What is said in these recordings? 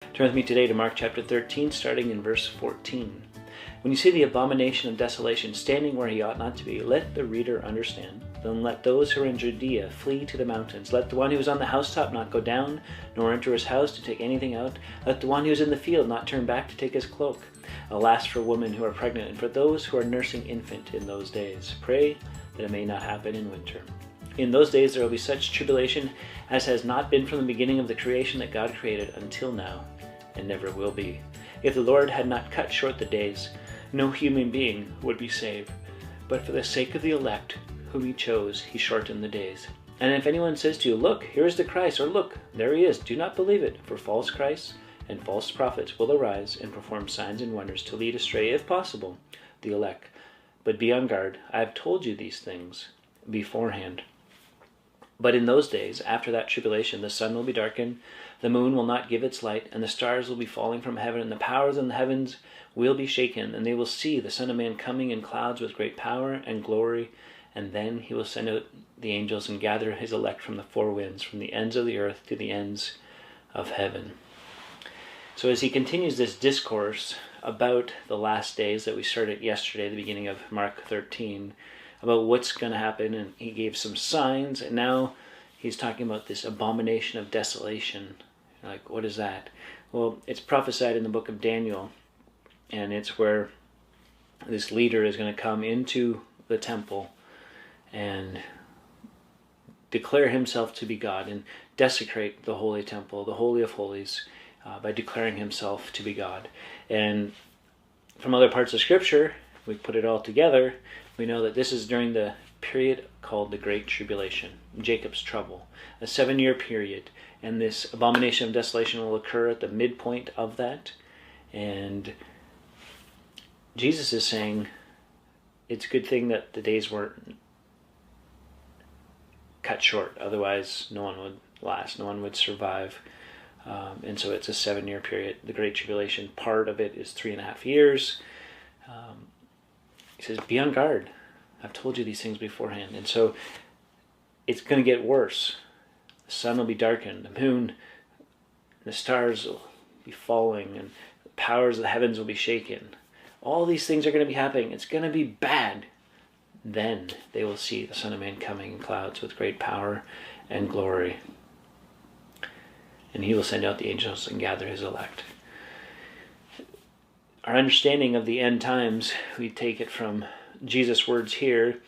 Turn with me today to Mark chapter 13, starting in verse 14. When you see the abomination of desolation standing where he ought not to be, let the reader understand. Then let those who are in Judea flee to the mountains. Let the one who is on the housetop not go down, nor enter his house to take anything out. Let the one who is in the field not turn back to take his cloak. Alas for women who are pregnant, and for those who are nursing infant in those days. Pray that it may not happen in winter. In those days there will be such tribulation as has not been from the beginning of the creation that God created until now, and never will be. If the Lord had not cut short the days, no human being would be saved. But for the sake of the elect, whom he chose, he shortened the days. And if anyone says to you, "Look, here is the Christ," or "Look, there he is," do not believe it, for false Christs and false prophets will arise and perform signs and wonders to lead astray, if possible, the elect. But be on guard. I have told you these things beforehand. But in those days, after that tribulation, the sun will be darkened, the moon will not give its light, and the stars will be falling from heaven, and the powers in the heavens will be shaken, and they will see the Son of Man coming in clouds with great power and glory, and then he will send out the angels and gather his elect from the four winds, from the ends of the earth to the ends of heaven. So as he continues this discourse about the last days that we started yesterday, the beginning of Mark 13, about what's going to happen, and he gave some signs, and now he's talking about this abomination of desolation. Like, what is that? Well, it's prophesied in the book of Daniel, and it's where this leader is going to come into the temple and declare himself to be God and desecrate the holy temple, the Holy of Holies, by declaring himself to be God. And from other parts of Scripture, we put it all together, we know that this is during the period called the Great Tribulation, Jacob's trouble, a 7-year period. And this abomination of desolation will occur at the midpoint of that. And Jesus is saying it's a good thing that the days weren't cut short. Otherwise, no one would last. No one would survive. And so it's a 7-year period. The Great Tribulation, part of it is 3.5 years. He says, be on guard. I've told you these things beforehand. And so it's going to get worse. The sun will be darkened. The moon, the stars will be falling, and the powers of the heavens will be shaken. All these things are going to be happening. It's going to be bad. Then they will see the Son of Man coming in clouds with great power and glory. And he will send out the angels and gather his elect. Our understanding of the end times, we take it from Jesus' words here.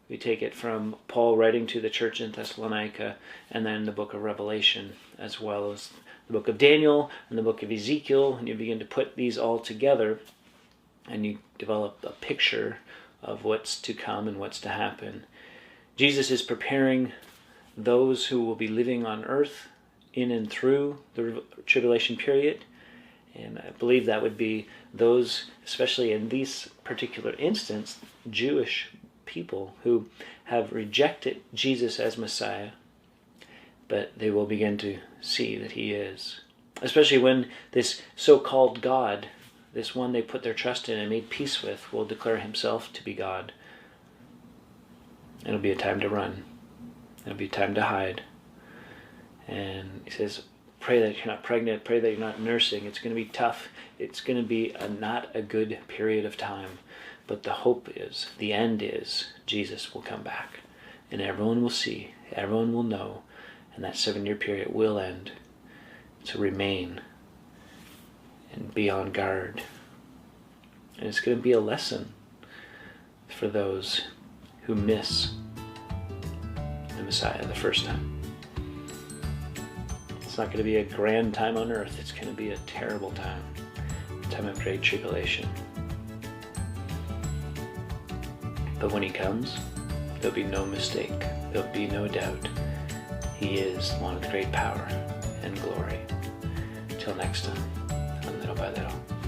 We take it from Paul writing to the church in Thessalonica, and then the book of Revelation, as well as the book of Daniel and the book of Ezekiel. And you begin to put these all together, and you develop a picture of what's to come and what's to happen. Jesus is preparing those who will be living on earth in and through the tribulation period. And I believe that would be those, especially in this particular instance, Jewish people who have rejected Jesus as Messiah, but they will begin to see that he is. Especially when this so-called God, this one they put their trust in and made peace with, will declare himself to be God. It'll be a time to run. It'll be a time to hide. And he says, pray that you're not pregnant. Pray that you're not nursing. It's going to be tough. It's going to be not a good period of time. But the hope is, the end is, Jesus will come back. And everyone will see. Everyone will know. And that 7-year period will end. To remain and be on guard. And it's going to be a lesson for those who miss the Messiah the first time. It's not going to be a grand time on earth. It's going to be a terrible time. A time of great tribulation. But when he comes, there'll be no mistake. There'll be no doubt. He is one with great power and glory. Till next time, on Little by Little.